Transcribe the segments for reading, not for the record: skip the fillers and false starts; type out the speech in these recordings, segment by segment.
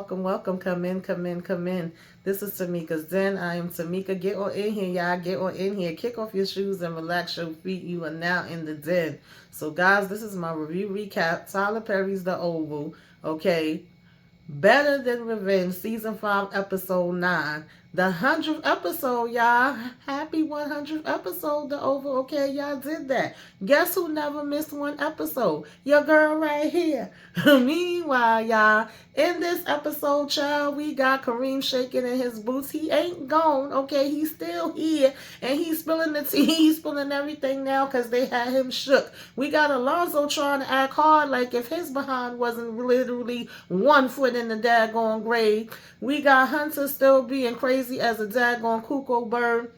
welcome. Come in, come in, come in. This is Tamika's Den. I am Tamika. Get on in here, y'all. Get on in here. Kick off your shoes and relax your feet. You are now in the den. So, guys, this is my review recap. Tyler Perry's The Oval. Okay. Better Than Revenge, Season 5, Episode 9. The 100th episode, y'all. Happy 100th episode, The Oval. Okay, y'all did that. Guess who never missed one episode? Your girl right here. Meanwhile, y'all, in this episode, child, we got Kareem shaking in his boots. He ain't gone, okay? He's still here, and he's spilling the tea. He's spilling everything now because they had him shook. We got Alonzo trying to act hard like if his behind wasn't literally 1 foot in the daggone grave. We got Hunter still being crazy as a daggone cuckoo bird.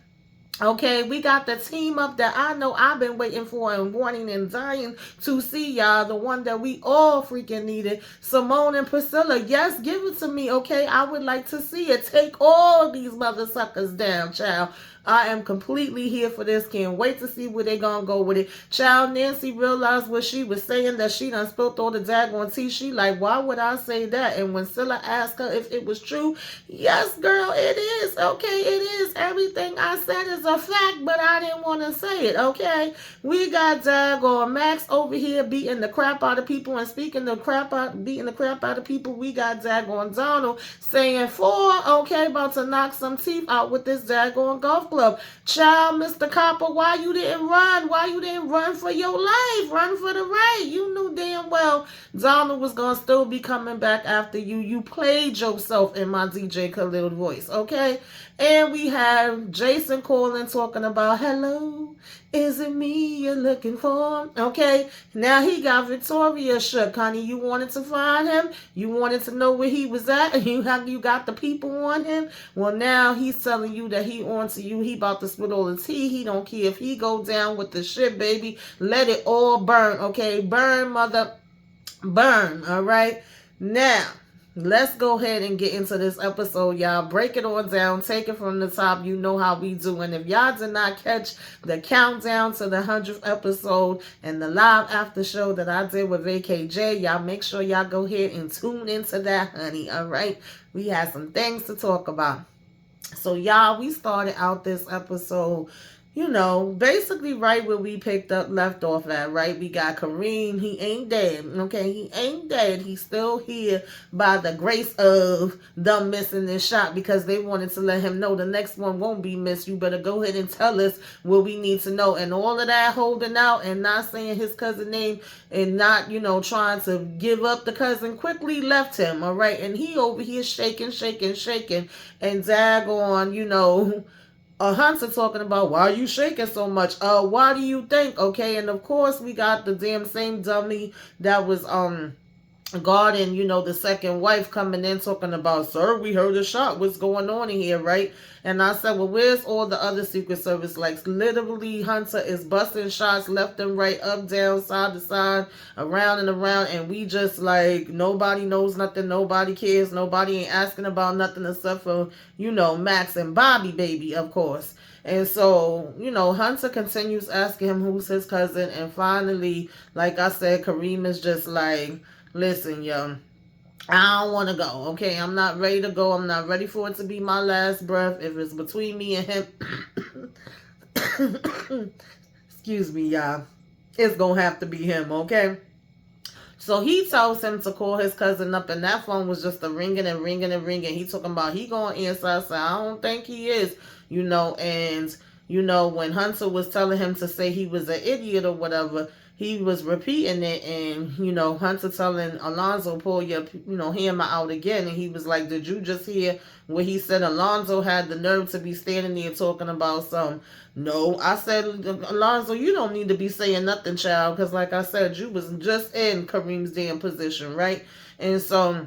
Okay, we got the team up that I know I've been waiting for and wanting and dying to see, y'all. The one that we all freaking needed. Simone and Priscilla. Yes, give it to me, okay? I would like to see it. Take all these mother suckers down, child. I am completely here for this. Can't wait to see where they gonna go with it. Child, Nancy realized what she was saying, that she done spilled all the daggone tea. She like, why would I say that? And when Scylla asked her if it was true, yes, girl, it is. Okay, it is. Everything I said is a fact, but I didn't want to say it, okay? We got daggone Max over here beating the crap out of people, and beating the crap out of people. We got daggone Donald saying 4, okay, about to knock some teeth out with this daggone golf club. Child, Mr. Copper, why you didn't run? Why you didn't run for your life? Run for the right. You knew damn well Donald was going to still be coming back after you. You played yourself in my DJ Khalil voice, okay? And we have Jason calling, talking about, hello, is it me you're looking for? Okay, now he got Victoria shook, honey. You wanted to find him? You wanted to know where he was at? And you got the people on him? Well, now he's telling you that he on to you. He about to spit all the tea. He don't care if he go down with the shit, baby. Let it all burn, okay? Burn, mother, burn, all right? Now, let's go ahead and get into this episode, y'all. Break it all down. Take it from the top. You know how we do. And if y'all did not catch the countdown to the 100th episode and the live after show that I did with AKJ, y'all make sure y'all go ahead and tune into that, honey. All right? We had some things to talk about. So, y'all, we started out this episode, you know, basically right where we left off at, right? We got Kareem. He ain't dead, okay? He ain't dead. He's still here by the grace of them missing this shot, because they wanted to let him know the next one won't be missed. You better go ahead and tell us what we need to know. And all of that holding out and not saying his cousin name and not, you know, trying to give up the cousin quickly left him, all right? And he over here shaking, and daggone, you know, Hunter talking about, why are you shaking so much? Why do you think? Okay, and of course we got the damn same dummy that was guarding, you know, the second wife coming in talking about, sir, we heard a shot. What's going on in here, right? And I said, well, where's all the other Secret Service? Like, literally, Hunter is busting shots left and right, up, down, side to side, around and around, and we just like, nobody knows nothing, nobody cares, nobody ain't asking about nothing except for, you know, Max and Bobby, baby, of course. And so, you know, Hunter continues asking him who's his cousin, and finally, like I said, Kareem is just like, listen, yo, I don't want to go, okay? I'm not ready to go. I'm not ready for it to be my last breath. If it's between me and him, excuse me, y'all, it's going to have to be him, okay? So he tells him to call his cousin up, and that phone was just a ringing and ringing and ringing. He talking about he going to answer. I said, I don't think he is, you know, and, you know, when Hunter was telling him to say he was an idiot or whatever, he was repeating it, and, you know, Hunter telling Alonzo, pull your, you know, hammer out again, and he was like, did you just hear what he said? Alonzo had the nerve to be standing there talking about some. No, I said, Alonzo, you don't need to be saying nothing, child, because like I said, you was just in Kareem's damn position, right? And so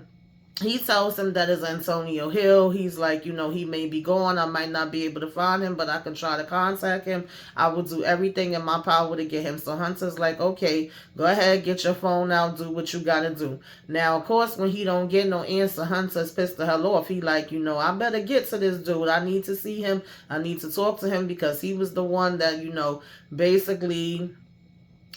he tells him that it's Antonio Hill. He's like, you know, he may be gone. I might not be able to find him, but I can try to contact him. I will do everything in my power to get him. So Hunter's like, okay, go ahead, get your phone out, do what you got to do. Now, of course, when he don't get no answer, Hunter's pissed the hell off. He like, you know, I better get to this dude. I need to see him. I need to talk to him, because he was the one that, you know, basically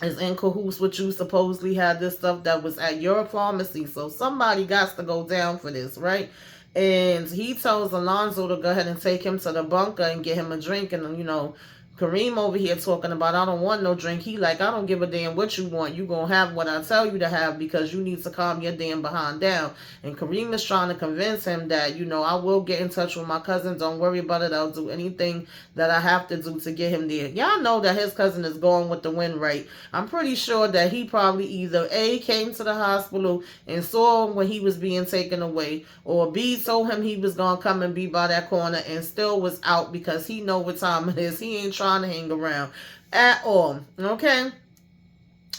is in cahoots with you, supposedly had this stuff that was at your pharmacy. So somebody got to go down for this, right? And he tells Alonzo to go ahead and take him to the bunker and get him a drink. And, Kareem over here talking about, I don't want no drink. He like, I don't give a damn what you want. You gonna have what I tell you to have because you need to calm your damn behind down. And Kareem is trying to convince him that, I will get in touch with my cousin. Don't worry about it. I'll do anything that I have to do to get him there. Y'all know that his cousin is going with the wind, right? I'm pretty sure that he probably either A, came to the hospital and saw him when he was being taken away, or B, told him he was gonna come and be by that corner and still was out because he know what time it is. He ain't trying to hang around at all. Okay,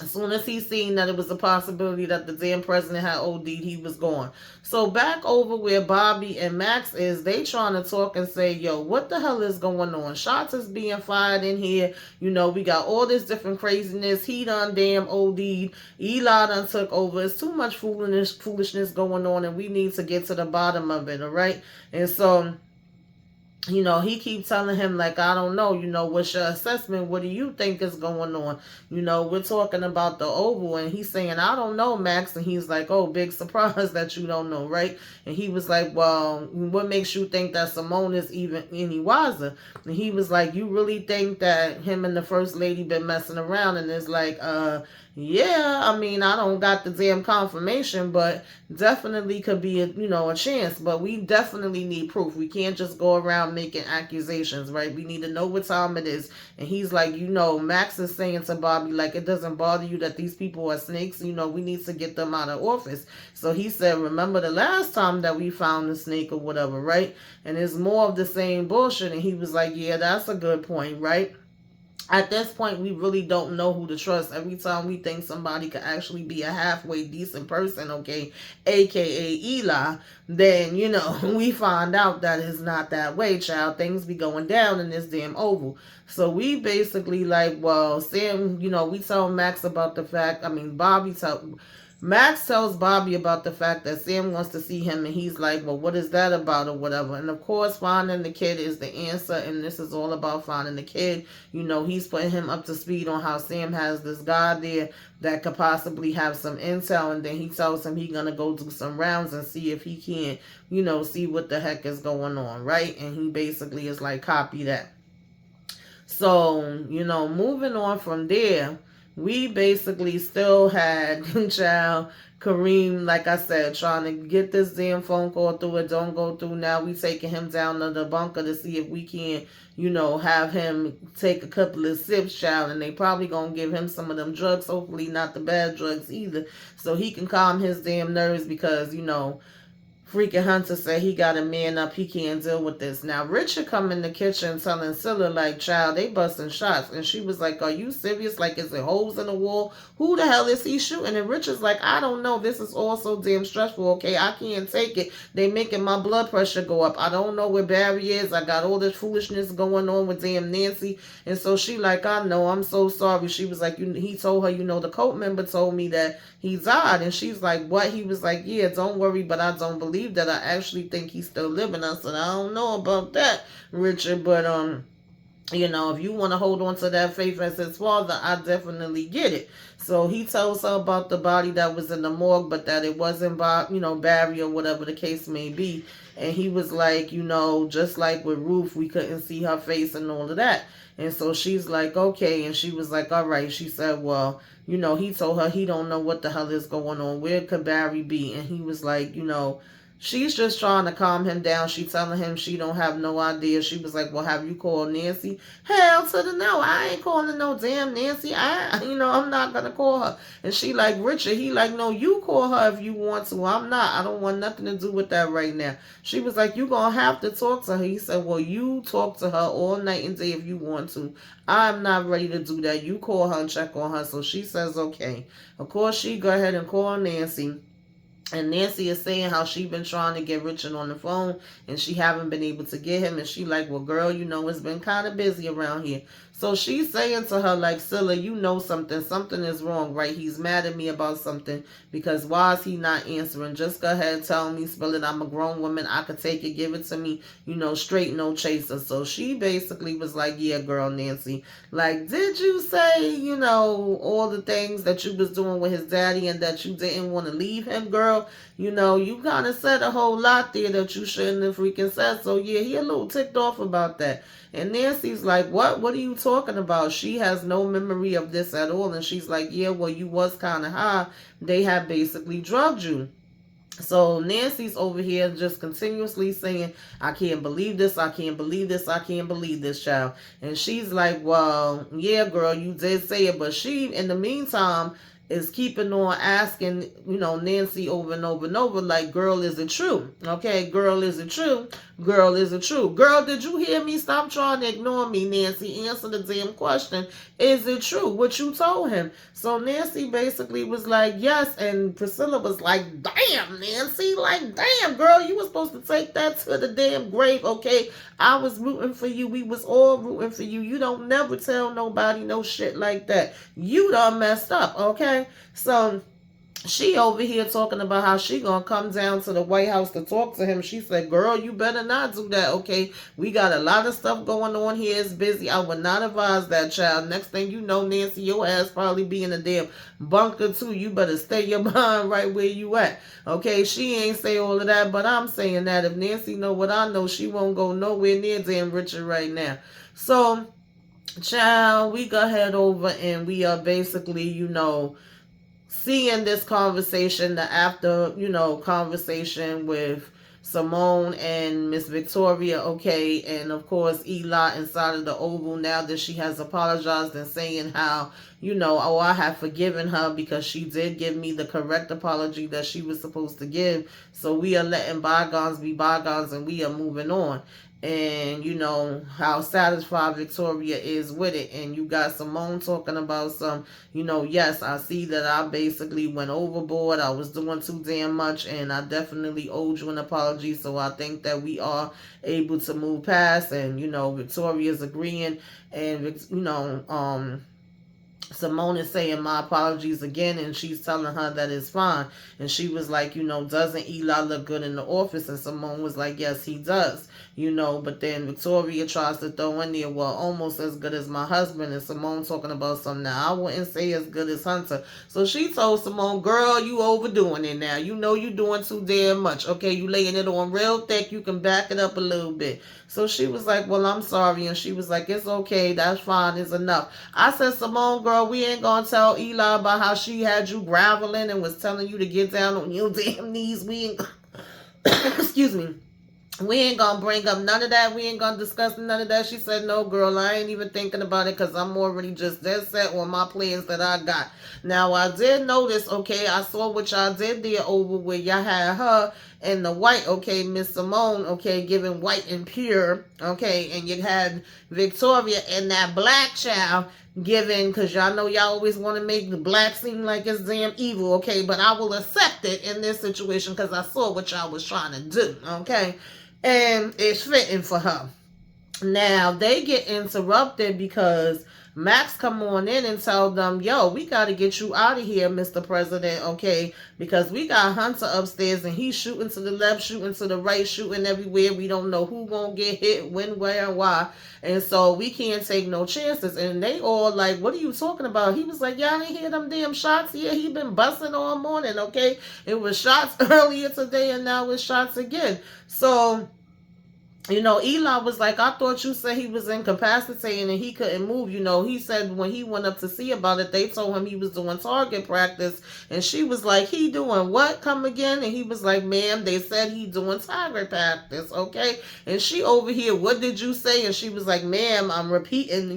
as soon as he seen that it was a possibility that the damn president had OD'd, he was gone. So back over where Bobby and Max is, they trying to talk and say, yo, what the hell is going on? Shots is being fired in here. We got all this different craziness. He done damn OD'd. Eli done took over. It's too much foolishness going on, and we need to get to the bottom of it, all right? And so, he keeps telling him, like, I don't know, what's your assessment? What do you think is going on? We're talking about the Oval, and he's saying, I don't know, Max. And he's like, oh, big surprise that you don't know, right? And he was like, well, what makes you think that Simone is even any wiser? And he was like, you really think that him and the first lady been messing around? And it's like, yeah, I mean, I don't got the damn confirmation, but definitely could be a chance. But we definitely need proof. We can't just go around making accusations, right? We need to know what time it is. And he's like, Max is saying to Bobby, like, it doesn't bother you that these people are snakes. We need to get them out of office. So he said, remember the last time that we found the snake or whatever, right? And it's more of the same bullshit. And he was like, yeah, that's a good point, right? At this point, we really don't know who to trust. Every time we think somebody could actually be a halfway decent person, okay, aka Eli, then, we find out that it's not that way, child. Things be going down in this damn Oval. So we basically like, well, Sam, we tell Max about the fact, Max tells Bobby about the fact that Sam wants to see him, and he's like, well, what is that about or whatever? And of course, finding the kid is the answer, and this is all about finding the kid. He's putting him up to speed on how Sam has this guy there that could possibly have some intel, and then he tells him he's going to go do some rounds and see if he can, see what the heck is going on, right? And he basically is like, copy that. So, moving on from there, we basically still had child Kareem, like I said, trying to get this damn phone call through. It don't go through. Now we taking him down to the bunker to see if we can, have him take a couple of sips, child. And they probably gonna give him some of them drugs. Hopefully not the bad drugs either, so he can calm his damn nerves because freaking Hunter said he got a man up. He can't deal with this. Now, Richard come in the kitchen telling Scylla, like, child, they busting shots. And she was like, are you serious? Like, is it holes in the wall? Who the hell is he shooting? And Richard's like, I don't know. This is all so damn stressful, okay? I can't take it. They making my blood pressure go up. I don't know where Barry is. I got all this foolishness going on with damn Nancy. And so she like, I know. I'm so sorry. She was like, he told her, the cult member told me that he died. And she's like, what? He was like, yeah, don't worry, but I don't believe that. I actually think he's still living. I said, I don't know about that, Richard, but if you want to hold on to that faith as his father, I definitely get it. So he tells her about the body that was in the morgue, but that it wasn't Barry or whatever the case may be. And he was like, just like with Ruth, we couldn't see her face and all of that. And so she's like, okay. And she was like, all right. She said, well, he told her he don't know what the hell is going on. Where could Barry be? And he was like, she's just trying to calm him down. She telling him she don't have no idea. She was like, well, have you called Nancy? Hell to the no. I ain't calling no damn Nancy. I'm not going to call her. And she like, Richard, he like, no, you call her if you want to. I'm not. I don't want nothing to do with that right now. She was like, you going to have to talk to her. He said, well, you talk to her all night and day if you want to. I'm not ready to do that. You call her and check on her. So she says, okay. Of course, she go ahead and call Nancy. And Nancy is saying how she been trying to get Richard on the phone and she haven't been able to get him. And she like, well, girl, it's been kind of busy around here. So she's saying to her, like, Scylla, you know something. Something is wrong, right? He's mad at me about something because why is he not answering? Just go ahead, tell me, spill it. I'm a grown woman. I could take it. Give it to me, straight, no chaser. So she basically was like, yeah, girl, Nancy. Like, did you say, all the things that you was doing with his daddy and that you didn't want to leave him, girl? You kind of said a whole lot there that you shouldn't have freaking said. So yeah, he a little ticked off about that. And Nancy's like, what? What are you talking about? She has no memory of this at all. And she's like, yeah, well, you was kind of high. They have basically drugged you. So Nancy's over here just continuously saying, I can't believe this, I can't believe this, I can't believe this, child. And she's like, well, yeah, girl, you did say it. But she, in the meantime, is keeping on asking, Nancy over and over and over, like, girl, is it true? Okay, girl, is it true? Girl, is it true? Girl, did you hear me? Stop trying to ignore me, Nancy. Answer the damn question. Is it true what you told him? So Nancy basically was like, yes. And Priscilla was like, damn, Nancy. Like, damn, girl, you were supposed to take that to the damn grave, okay? I was rooting for you. We was all rooting for you. You don't never tell nobody no shit like that. You done messed up, okay? So she over here talking about how she gonna come down to the White House to talk to him. She said, girl, you better not do that, okay? We got a lot of stuff going on here. It's busy. I would not advise that, child. Next thing you know, Nancy, your ass probably be in a damn bunker too. You better stay your behind right where you at, okay? She ain't say all of that, but I'm saying that if Nancy know what I know, she won't go nowhere near damn Richard right now. So, child, we go head over and we are basically, seeing this conversation, the after, conversation with Simone and Miss Victoria, okay, and of course Eli inside of the Oval, now that she has apologized and saying how, oh, I have forgiven her because she did give me the correct apology that she was supposed to give. So we are letting bygones be bygones and we are moving on. And how satisfied Victoria is with it. And you got Simone talking about some, yes, I see that I basically went overboard. I was doing too damn much and I definitely owed you an apology. So I think that we are able to move past. And Victoria's agreeing. And Simone is saying my apologies again, and she's telling her that it's fine. And she was like, doesn't Eli look good in the office? And Simone was like, yes, he does. But then Victoria tries to throw in there, well, almost as good as my husband. And Simone talking about something now. I wouldn't say as good as Hunter. So she told Simone, girl, you overdoing it now. You doing too damn much. Okay, you laying it on real thick. You can back it up a little bit. So she was like, well, I'm sorry. And she was like, it's okay. That's fine. It's enough. I said, Simone, girl, we ain't going to tell Eli about how she had you groveling and was telling you to get down on your damn knees. We ain't, excuse me. We ain't gonna bring up none of that. We ain't gonna discuss none of that. She said, no, girl, I ain't even thinking about it because I'm already just dead set on my plans that I got. Now, I did notice, okay, I saw what y'all did there over where y'all had her and the white, okay, Miss Simone, okay, giving white and pure, okay, and you had Victoria and that black child giving, because y'all know y'all always want to make the black seem like it's damn evil, okay, but I will accept it in this situation because I saw what y'all was trying to do, okay. And it's fitting for her. Now, they get interrupted because Max come on in and tell them, yo, we got to get you out of here, Mr. President, okay? Because we got Hunter upstairs and he's shooting to the left, shooting to the right, shooting everywhere. We don't know who gonna get hit, when, where, and why. And so we can't take no chances. And they all like, what are you talking about? He was like, y'all didn't hear them damn shots? Yeah, he been busting all morning, okay? It was shots earlier today and now it's shots again. So, Eli was like, I thought you said he was incapacitated and he couldn't move. He said when he went up to see about it, they told him he was doing target practice. And she was like, he doing what? Come again? And he was like, ma'am, they said he doing target practice, okay? And she over here, what did you say? And she was like, ma'am, I'm repeating,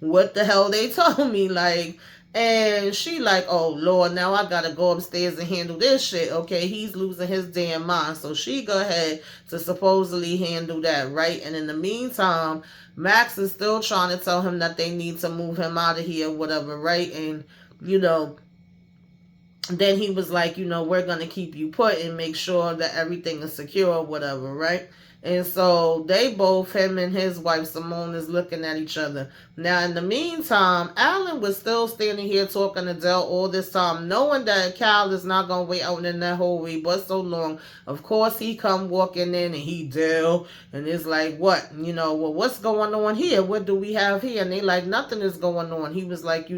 what the hell they told me, like. And she like, oh, Lord, now I got to go upstairs and handle this shit. Okay, he's losing his damn mind. So she go ahead to supposedly handle that, right? And in the meantime, Max is still trying to tell him that they need to move him out of here, whatever, right? And, then he was like, we're going to keep you put and make sure that everything is secure or whatever, right? And so they both, him and his wife Simone, is looking at each other. Now, in the meantime, Alan was still standing here talking to Dell all this time, knowing that Cal is not going to wait out in that hallway but so long. Of course, he come walking in and he Dell, and it's like, what? Well, what's going on here? What do we have here? And they like, nothing is going on. He was like,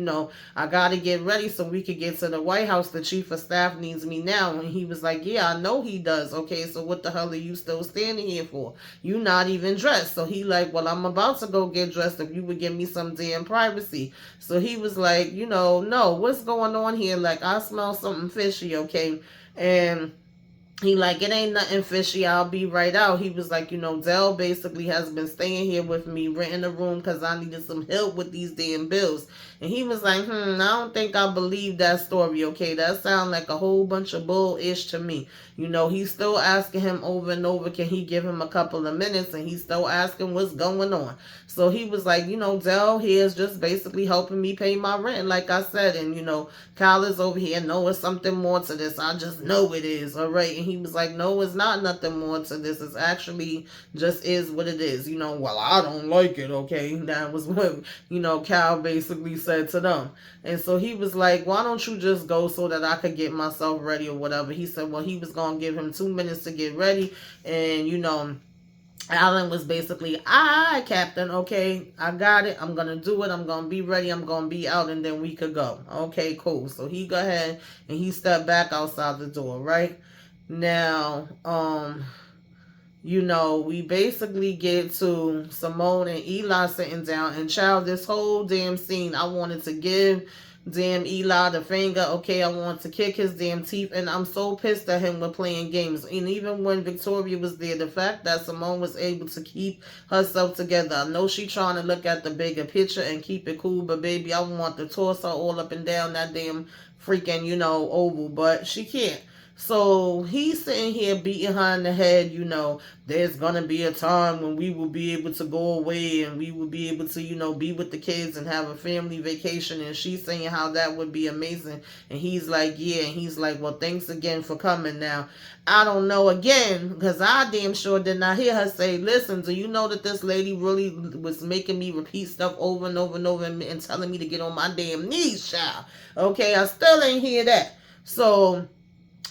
I got to get ready so we could get to the White House. The chief of staff needs me now. And he was like, yeah, I know he does. Okay, so what the hell are you still standing here for? You not even dressed. So he like, well, I'm about to go get dressed if you would give me some damn privacy. So he was like, no, what's going on here? Like, I smell something fishy, okay? And he like, it ain't nothing fishy. I'll be right out. He was like, Dell basically has been staying here with me, renting a room because I needed some help with these damn bills. And he was like, I don't think I believe that story, okay? That sounds like a whole bunch of bull-ish to me. He's still asking him over and over, can he give him a couple of minutes? And he's still asking what's going on. So he was like, Dell here is just basically helping me pay my rent, like I said. And, Kyle is over here. No, it's something more to this. I just know it is, all right? And he was like, no, it's not nothing more to this. It's actually just is what it is. Well, I don't like it, okay? That was what, Kyle basically said to them. And so he was like, why don't you just go so that I could get myself ready or whatever? He said, well, he was going to give him 2 minutes to get ready. And, Alan was basically, aye, Captain, okay, I got it. I'm going to do it. I'm going to be ready. I'm going to be out, and then we could go. Okay, cool. So he go ahead and he stepped back outside the door, right? Now, we basically get to Simone and Eli sitting down, and child, this whole damn scene, I wanted to give damn Eli the finger. Okay, I want to kick his damn teeth, and I'm so pissed at him with playing games. And even when Victoria was there, the fact that Simone was able to keep herself together. I know she trying to look at the bigger picture and keep it cool, but baby, I want to toss her all up and down that damn freaking, oval, but she can't. So he's sitting here beating her in the head, there's going to be a time when we will be able to go away and we will be able to, be with the kids and have a family vacation. And she's saying how that would be amazing. And he's like, yeah. And he's like, well, thanks again for coming. Now, I don't know again, because I damn sure did not hear her say, listen, do you know that this lady really was making me repeat stuff over and over and over and telling me to get on my damn knees, child? Okay, I still ain't hear that. So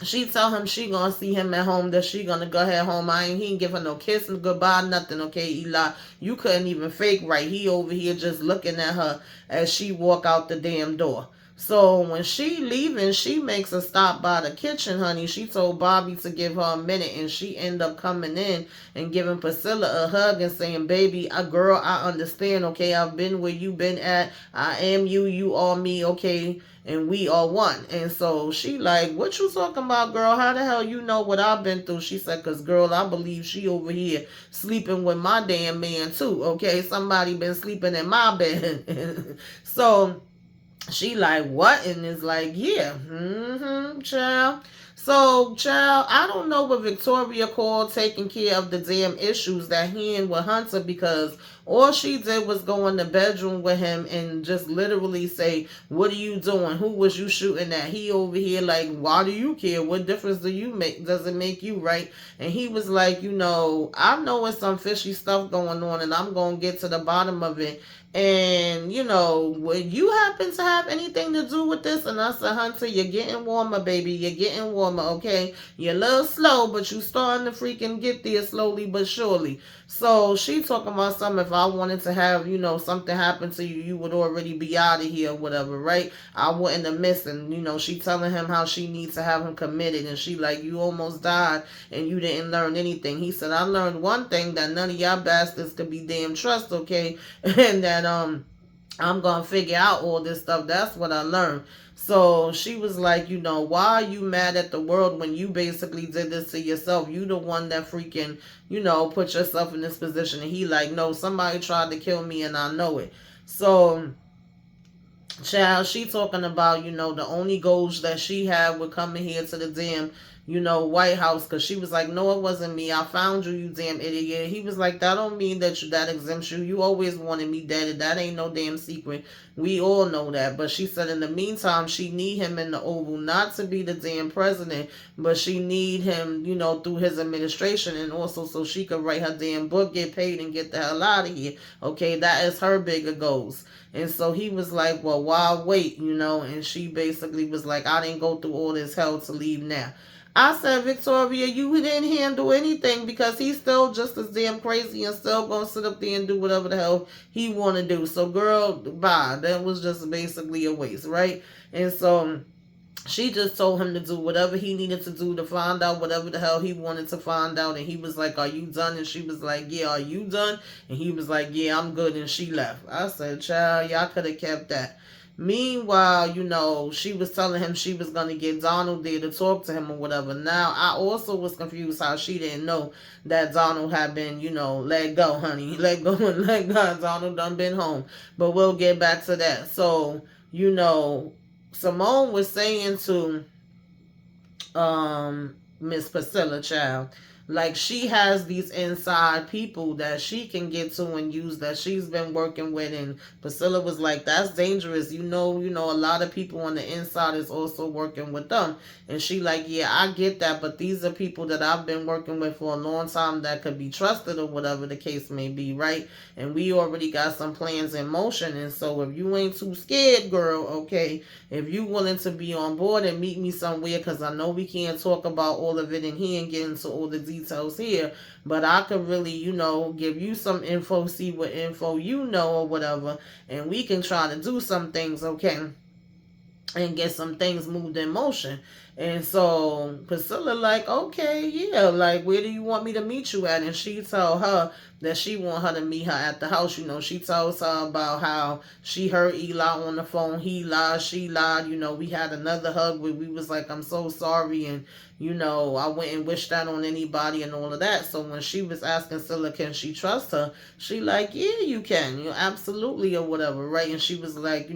she tell him she gonna see him at home, that she gonna go ahead home. He ain't give her no kiss and goodbye, nothing, okay, Eli? You couldn't even fake right. He over here just looking at her as she walk out the damn door. So when she leaving, she makes a stop by the kitchen, honey. She told Bobby to give her a minute, and she end up coming in and giving Priscilla a hug and saying, baby, girl, I understand, okay? I've been where you been at. I am you, you are me, okay? And we are one. And so she like, what you talking about, girl? How the hell you know what I've been through? She said, because, girl, I believe she over here sleeping with my damn man, too, okay? Somebody been sleeping in my bed. So she like, what? And is like, yeah, child. So, child, I don't know what Victoria called taking care of the damn issues that he and with Hunter, because all she did was go in the bedroom with him and just literally say, what are you doing? Who was you shooting at? He over here like, why do you care? What difference does it make you, right? And he was like, I know it's some fishy stuff going on, and I'm going to get to the bottom of it. And, would you happen to have anything to do with this? And I said, Hunter, you're getting warmer, baby. You're getting warmer, okay? You're a little slow, but you starting to freaking get there slowly but surely. So she talking about something, if I wanted to have, something happen to you, you would already be out of here or whatever, right? I wouldn't have missed. And, she telling him how she needs to have him committed. And she like, you almost died and you didn't learn anything. He said, I learned one thing, that none of y'all bastards could be damn trust, okay? And that I'm gonna figure out all this stuff. That's what I learned. So she was like, why are you mad at the world when you basically did this to yourself? You the one that freaking, put yourself in this position. And he like, no, somebody tried to kill me and I know it. So, child, she talking about, the only goals that she had with coming here to the damn White House, because she was like, no, it wasn't me. I found you, you damn idiot. He was like, that don't mean that exempts you. You always wanted me dead. That ain't no damn secret. We all know that. But she said in the meantime, she need him in the Oval, not to be the damn president, but she need him, through his administration, and also so she could write her damn book, get paid, and get the hell out of here. Okay, that is her bigger goals. And so he was like, well, why wait, and she basically was like, I didn't go through all this hell to leave now. I said, Victoria, you didn't handle anything, because he's still just as damn crazy and still gonna sit up there and do whatever the hell he wanna do. So girl, bye. That was just basically a waste, right? And so she just told him to do whatever he needed to do to find out whatever the hell he wanted to find out. And he was like, are you done? And she was like, yeah, are you done? And he was like, yeah, I'm good. And she left. I said, child, y'all could have kept that. Meanwhile, she was telling him she was going to get Donald there to talk to him or whatever. Now, I also was confused how she didn't know that Donald had been, let go, honey. Let go and let God. Donald done been home. But we'll get back to that. So, Simone was saying to Miss Priscilla, child, like she has these inside people that she can get to and use that she's been working with. And Priscilla was like, that's dangerous. A lot of people on the inside is also working with them. And she like, yeah, I get that, but these are people that I've been working with for a long time that could be trusted or whatever the case may be, right? And we already got some plans in motion. And so if you ain't too scared, girl, okay, if you willing to be on board and meet me somewhere, because I know we can't talk about all of it in here and get into all the details here, but I could really, give you some info, see what info or whatever, and we can try to do some things, okay, and get some things moved in motion. And so Priscilla like, okay, yeah, like, where do you want me to meet you at? And she told her that she want her to meet her at the house. She tells her about how she heard Eli on the phone. He lied, she lied. We had another hug where we was like, I'm so sorry. And, I wouldn't wish that on anybody and all of that. So when she was asking Scylla, can she trust her? She like, yeah, you can. Absolutely or whatever, right? And she was like,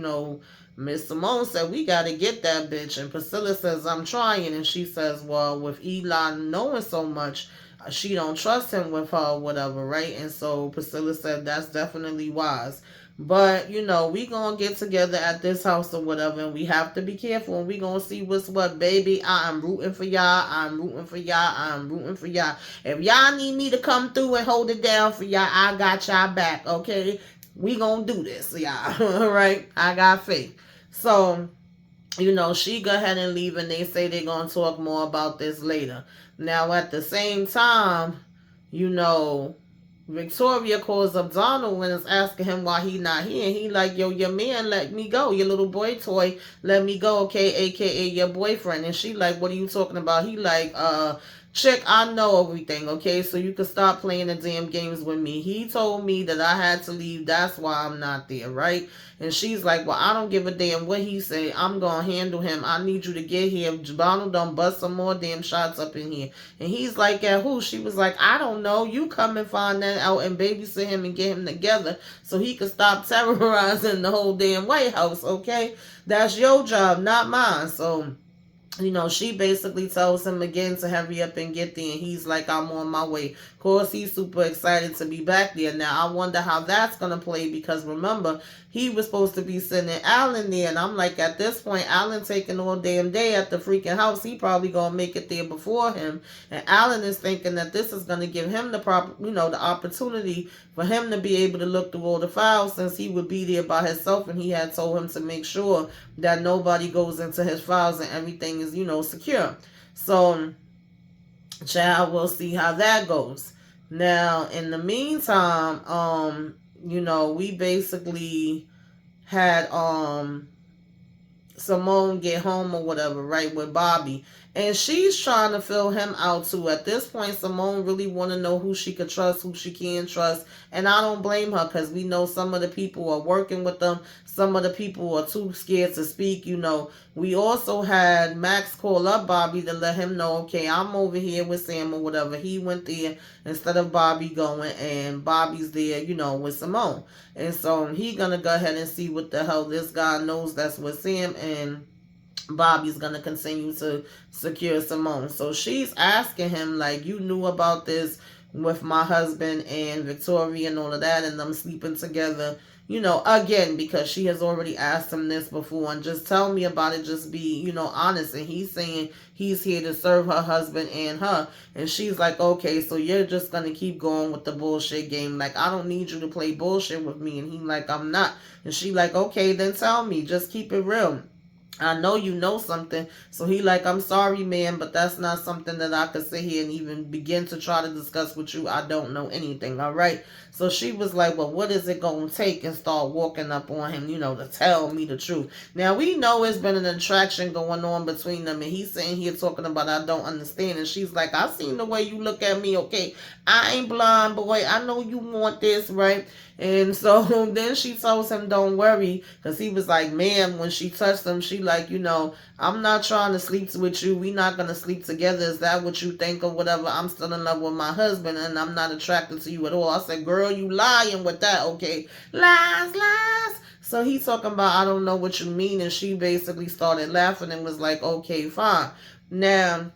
Miss Simone said, we got to get that bitch. And Priscilla says, I'm trying. And she says, well, with Eli knowing so much, she don't trust him with her or whatever, right? And so Priscilla said, that's definitely wise. But, we going to get together at this house or whatever, and we have to be careful, and we going to see what's what, baby. I am rooting for y'all. I'm rooting for y'all. I'm rooting for y'all. If y'all need me to come through and hold it down for y'all, I got y'all back, okay? We going to do this, y'all, all right? I got faith. So, she go ahead and leave, and they say they're going to talk more about this later. Now, at the same time, Victoria calls up Donald and is asking him why he not here. And he like, yo, your man let me go. Your little boy toy let me go, okay, a.k.a. your boyfriend. And she like, what are you talking about? He like, chick, I know everything, okay? So you can stop playing the damn games with me. He told me that I had to leave. That's why I'm not there, right? And she's like, well, I don't give a damn what he say. I'm going to handle him. I need you to get here. Donald done bust some more damn shots up in here. And he's like, at who? She was like, I don't know. You come and find that out and babysit him and get him together so he could stop terrorizing the whole damn White House, okay? That's your job, not mine. So, she basically tells him again to hurry up and get there. And he's like, I'm on my way. Of course, he's super excited to be back there. Now, I wonder how that's going to play, because remember, he was supposed to be sending Alan there. And I'm like, at this point, Alan taking all damn day at the freaking house. He probably going to make it there before him. And Alan is thinking that this is going to give him the proper, the opportunity for him to be able to look through all the files, since he would be there by himself. And he had told him to make sure that nobody goes into his files and everything is, secure. So, child, we'll see how that goes. Now, in the meantime, we basically had Simone get home or whatever, right, with Bobby. And she's trying to fill him out too. At this point, Simone really want to know who she could trust, who she can trust. And I don't blame her, because we know some of the people are working with them. Some of the people are too scared to speak, We also had Max call up Bobby to let him know, okay, I'm over here with Sam or whatever. He went there instead of Bobby going, and Bobby's there, with Simone. And so he gonna go ahead and see what the hell this guy knows that's with Sam. And Bobby's going to continue to secure Simone. So she's asking him, like, you knew about this with my husband and Victoria and all of that, and them sleeping together, again, because she has already asked him this before, and just tell me about it, just be, honest. And he's saying he's here to serve her husband and her. And she's like, okay, so you're just going to keep going with the bullshit game. Like, I don't need you to play bullshit with me. And he like, I'm not. And she like, okay, then tell me, just keep it real. I know you know something. So he like, I'm sorry, man, but that's not something that I could sit here and even begin to try to discuss with you. I don't know anything, all right? So she was like, well, what is it going to take? And start walking up on him, to tell me the truth. Now, we know it's been an attraction going on between them, and he's sitting here talking about, I don't understand. And she's like, I seen the way you look at me, okay? I ain't blind, boy. I know you want this, right? And so then she tells him, don't worry, because he was like, man, when she touched him, she like, I'm not trying to sleep with you. We not going to sleep together. Is that what you think or whatever? I'm still in love with my husband, and I'm not attracted to you at all. I said, girl, you lying with that, okay? Lies, lies. So he talking about, I don't know what you mean. And she basically started laughing and was like, okay, fine. Now,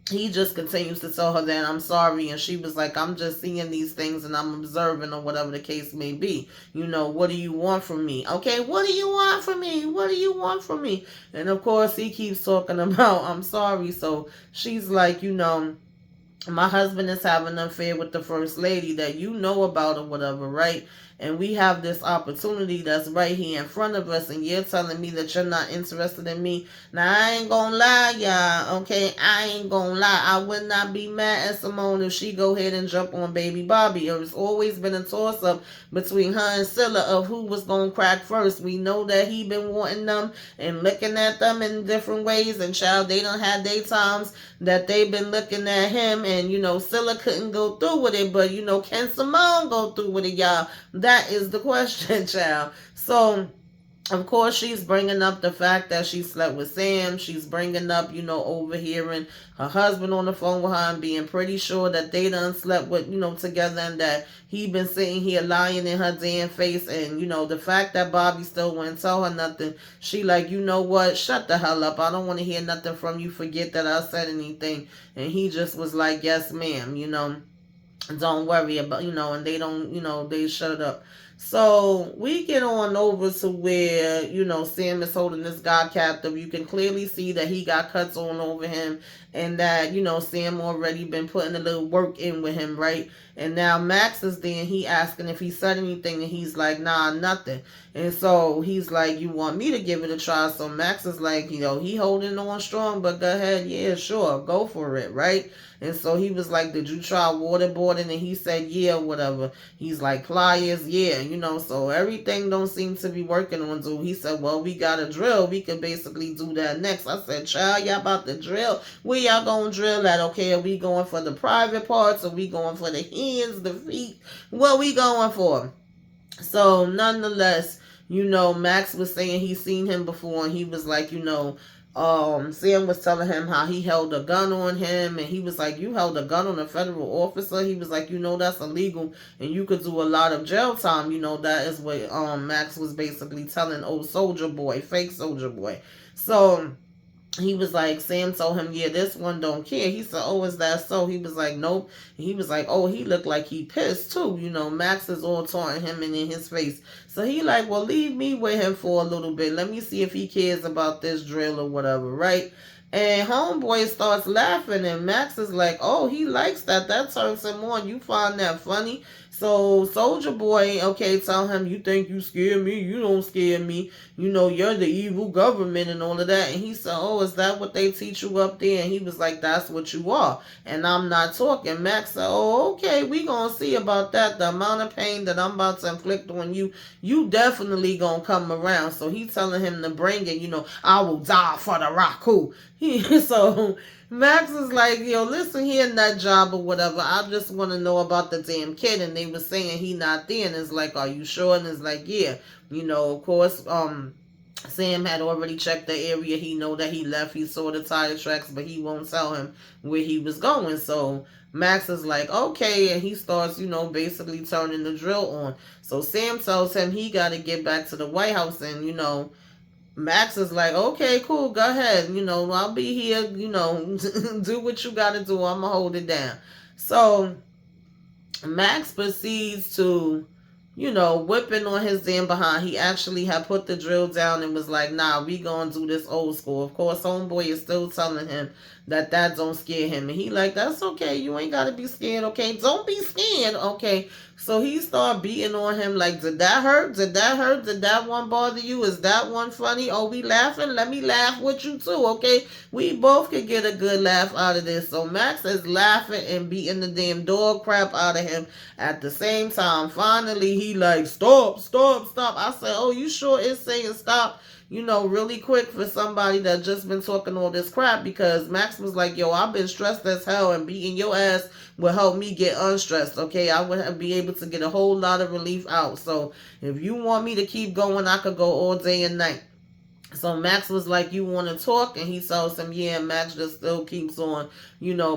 he just continues to tell her that I'm sorry, and she was like, I'm just seeing these things and I'm observing, or whatever the case may be. What do you want from me? Okay, what do you want from me? What do you want from me? And of course he keeps talking about I'm sorry. So she's like, my husband is having an affair with the first lady that you know about or whatever, right? And we have this opportunity that's right here in front of us, and you're telling me that you're not interested in me. Now, I ain't gonna lie, y'all, okay? I ain't gonna lie. I would not be mad at Simone if she go ahead and jump on baby Bobby. It's always been a toss-up between her and Scylla of who was gonna crack first. We know that he been wanting them and looking at them in different ways, and child, they done had their times that they've been looking at him, and Scylla couldn't go through with it, but can Simone go through with it, y'all? That is the question, child. So of course, she's bringing up the fact that she slept with Sam. She's bringing up, overhearing her husband on the phone with her and being pretty sure that they done slept with, together, and that he been sitting here lying in her damn face. And, the fact that Bobby still wouldn't tell her nothing, she like, you know what? Shut the hell up. I don't want to hear nothing from you. Forget that I said anything. And he just was like, yes, ma'am, don't worry about, and they don't, they shut up. So we get on over to where, Sam is holding this guy captive. You can clearly see that he got cuts on over him, and that, Sam already been putting a little work in with him, right? And now Max is there, and he asking if he said anything, and he's like, nah, nothing. And so he's like, you want me to give it a try? So Max is like, he holding on strong, but go ahead, yeah, sure, go for it, right? And so he was like, did you try waterboarding? And he said, yeah, whatever. He's like, pliers, yeah, so everything don't seem to be working on, dude. He said, well, we got a drill. We could basically do that next. I said, child, y'all about to drill? Where y'all gonna drill at? Okay, are we going for the private parts? Are we going for the hands, the feet? What we going for? So nonetheless, Max was saying he's seen him before, and he was like, Sam was telling him how he held a gun on him, and he was like, you held a gun on a federal officer? He was like, that's illegal, and you could do a lot of jail time. That is what Max was basically telling old soldier boy, fake soldier boy. So he was like, Sam told him, yeah, this one don't care. He said, oh, is that so? He was like, nope. And he was like, oh, he looked like he pissed too. Max is all taunting him and in his face. So he like, well, leave me with him for a little bit. Let me see if he cares about this drill or whatever, right? And homeboy starts laughing, and Max is like, oh, he likes that. That turns him on. You find that funny? So soldier boy, okay, tell him, you think you scare me? You don't scare me. You're the evil government and all of that. And he said, oh, is that what they teach you up there? And he was like, that's what you are. And I'm not talking. Max said, oh, okay, we gonna see about that. The amount of pain that I'm about to inflict on you, you definitely gonna come around. So he telling him to bring it, I will die for the Raku. So Max is like, listen here, nut job or whatever. I just want to know about the damn kid. And they were saying he not there. And it's like, are you sure? And it's like, yeah. Of course, Sam had already checked the area. He know that he left. He saw the tire tracks, but he won't tell him where he was going. So Max is like, okay. And he starts, basically turning the drill on. So Sam tells him he got to get back to the White House and, Max is like, okay, cool, go ahead. I'll be here, do what you got to do. I'm going to hold it down. So Max proceeds to, whipping on his damn behind. He actually had put the drill down and was like, nah, we gonna do this old school. Of course, homeboy is still telling him that don't scare him. And he like, that's okay. You ain't gotta be scared, okay? Don't be scared, okay? So he started beating on him like, did that hurt? Did that hurt? Did that one bother you? Is that one funny? Oh, we laughing? Let me laugh with you too, okay? We both could get a good laugh out of this. So Max is laughing and beating the damn dog crap out of him at the same time. Finally, he like, stop, stop, stop. I said, oh, you sure it's saying stop? Really quick for somebody that just been talking all this crap, because Max was like, yo, I've been stressed as hell, and beating your ass will help me get unstressed, okay? I would be able to get a whole lot of relief out. So if you want me to keep going, I could go all day and night. So Max was like, you want to talk? And he tells him, yeah. Max just still keeps on,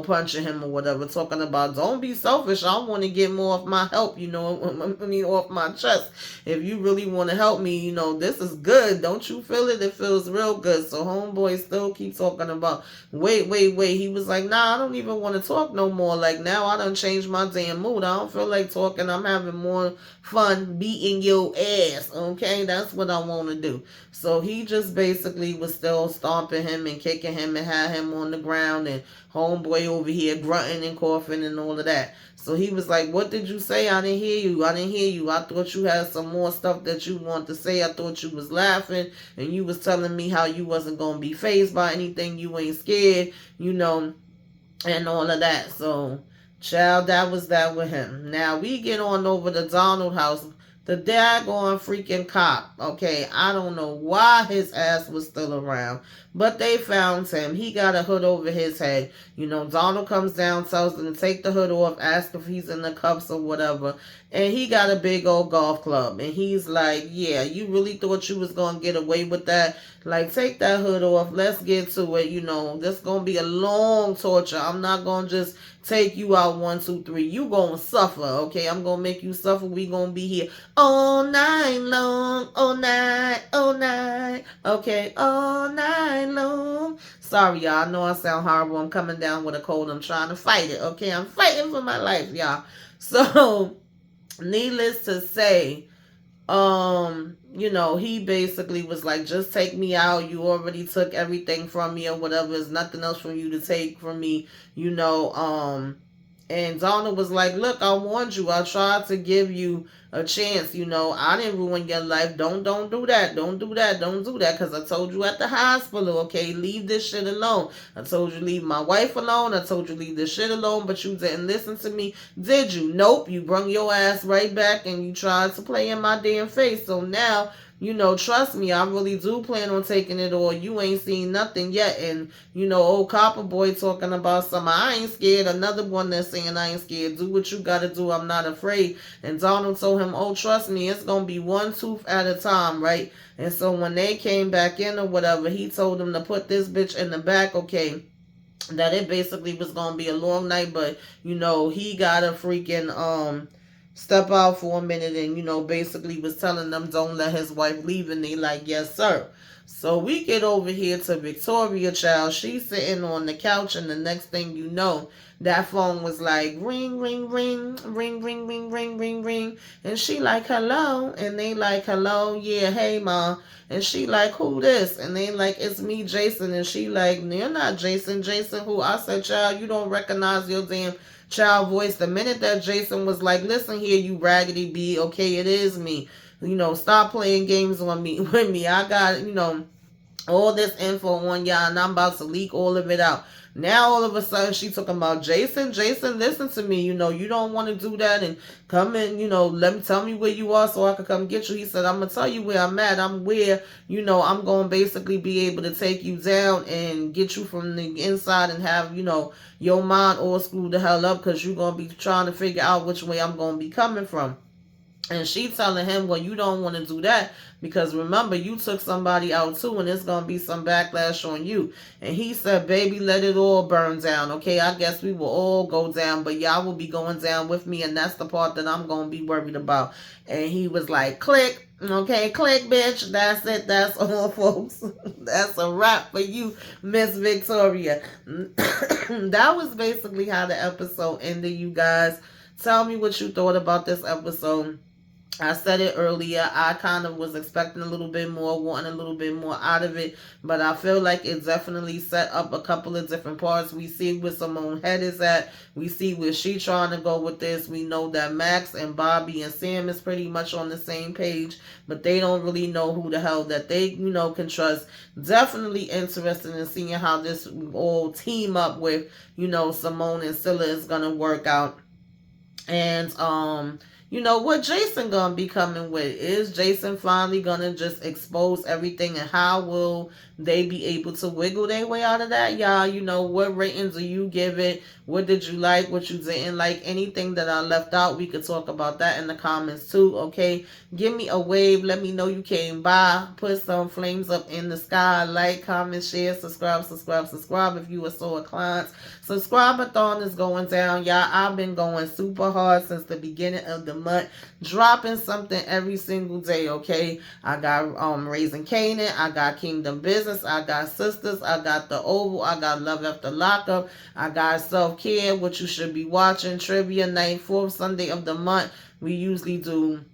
punching him or whatever, talking about, don't be selfish. I want to get more of my help, off my chest. If you really want to help me, this is good. Don't you feel it? It feels real good. So homeboy still keeps talking about, wait. He was like, nah, I don't even want to talk no more. Like, now I done changed my damn mood. I don't feel like talking. I'm having more fun beating your ass, okay? That's what I want to do. So he just basically was still stomping him and kicking him and had him on the ground, and homeboy over here grunting and coughing and all of that. So he was like, what did you say? I didn't hear you. I thought you had some more stuff that you want to say. I thought you was laughing and you was telling me how you wasn't going to be fazed by anything. You ain't scared, and all of that. So, child, that was that with him. Now we get on over to Donald house. The daggone freaking cop, okay, I don't know why his ass was still around, but they found him. He got a hood over his head. Donald comes down, tells them to take the hood off, ask if he's in the cuffs or whatever, and he got a big old golf club, and he's like, yeah, you really thought you was going to get away with that? Like, take that hood off. Let's get to it. This going to be a long torture. I'm not going to just take you out 1, 2, 3. You going to suffer, okay? I'm going to make you suffer. We going to be here all night long, all night, okay, all night long. Sorry, y'all. I know I sound horrible. I'm coming down with a cold. I'm trying to fight it, okay? I'm fighting for my life, y'all. So, needless to say, he basically was like, just take me out. You already took everything from me or whatever. There's nothing else from you to take from me, and Donald was like, look, I warned you. I tried to give you a chance. I didn't ruin your life. Don't do that. Don't do that. Don't do that. Because I told you at the hospital, okay, leave this shit alone. I told you leave my wife alone. I told you leave this shit alone, but you didn't listen to me. Did you? Nope. You brung your ass right back and you tried to play in my damn face. So now, trust me, I really do plan on taking it all. You ain't seen nothing yet. And, old copper boy talking about some, I ain't scared. Another one that's saying, I ain't scared. Do what you gotta do. I'm not afraid. And Donald told him, oh, trust me, it's gonna be one tooth at a time, right? And so when they came back in or whatever, he told him to put this bitch in the back, okay? That it basically was gonna be a long night, but, he got a freaking, step out for a minute and, basically was telling them don't let his wife leave, and they like, yes, sir. So we get over here to Victoria, child. She's sitting on the couch, and the next thing you know, that phone was like, ring, ring, ring, ring, ring, ring, ring, ring, ring. And she like, hello. And they like, hello, yeah, hey, ma. And she like, who this? And they like, it's me, Jason. And she like, you're not Jason. Jason who? I said, child, you don't recognize your damn child voice. The minute that Jason was like, listen here, you raggedy bee, okay, it is me. Stop playing games on me with me. I got, all this info on y'all, and I'm about to leak all of it out. Now all of a sudden she talking about Jason, listen to me. You don't want to do that and come in, tell me where you are so I can come get you. He said, I'm going to tell you where I'm at. I'm where, I'm going to basically be able to take you down and get you from the inside and have, your mind all screwed the hell up because you're going to be trying to figure out which way I'm going to be coming from. And she telling him, well, you don't want to do that because remember, you took somebody out too and it's going to be some backlash on you. And he said, baby, let it all burn down. Okay, I guess we will all go down, but y'all will be going down with me. And that's the part that I'm going to be worried about. And he was like, click. Okay, click, bitch. That's it. That's all, folks. That's a wrap for you, Miss Victoria. That was basically how the episode ended, you guys. Tell me what you thought about this episode. I said it earlier, I kind of was expecting a little bit more, wanting a little bit more out of it, but I feel like it definitely set up a couple of different parts. We see where Simone's head is at. We see where she's trying to go with this. We know that Max and Bobby and Sam is pretty much on the same page, but they don't really know who the hell that they, can trust. Definitely interested in seeing how this all team up with, Simone and Scylla is going to work out. And, what Jason gonna be coming with? Is Jason finally gonna just expose everything, and how will they be able to wiggle their way out of that? Y'all, what ratings do you give it? What did you like? What you didn't like? Anything that I left out, we could talk about that in the comments too, okay? Give me a wave. Let me know you came by. Put some flames up in the sky. Like, comment, share, subscribe if you are so inclined. Subscribe-a-thon is going down, y'all. I've been going super hard since the beginning of the month, dropping something every single day, okay? I got Raising Canaan, I got Kingdom Business, I got Sisters, I got The Oval, I got Love After Lockup, I got Self-Care, what you should be watching, Trivia Night, 4th Sunday of the month. We usually do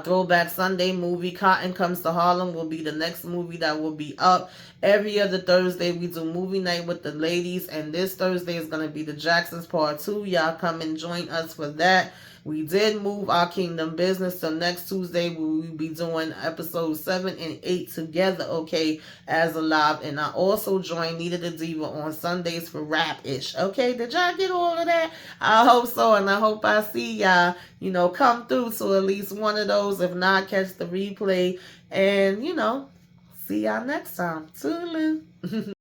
Throwback Sunday movie. Cotton Comes to Harlem will be the next movie that will be up. Every other Thursday we do movie night with the ladies, and this Thursday is going to be the Jacksons Part 2. Y'all come and join us for that. We did move our Kingdom Business, so next Tuesday we will be doing episodes 7 and 8 together, okay, as a live. And I also joined Nita the Diva on Sundays for Rap-ish, okay? Did y'all get all of that? I hope so, and I hope I see y'all, come through to at least one of those. If not, catch the replay, and, see y'all next time. Toodaloo.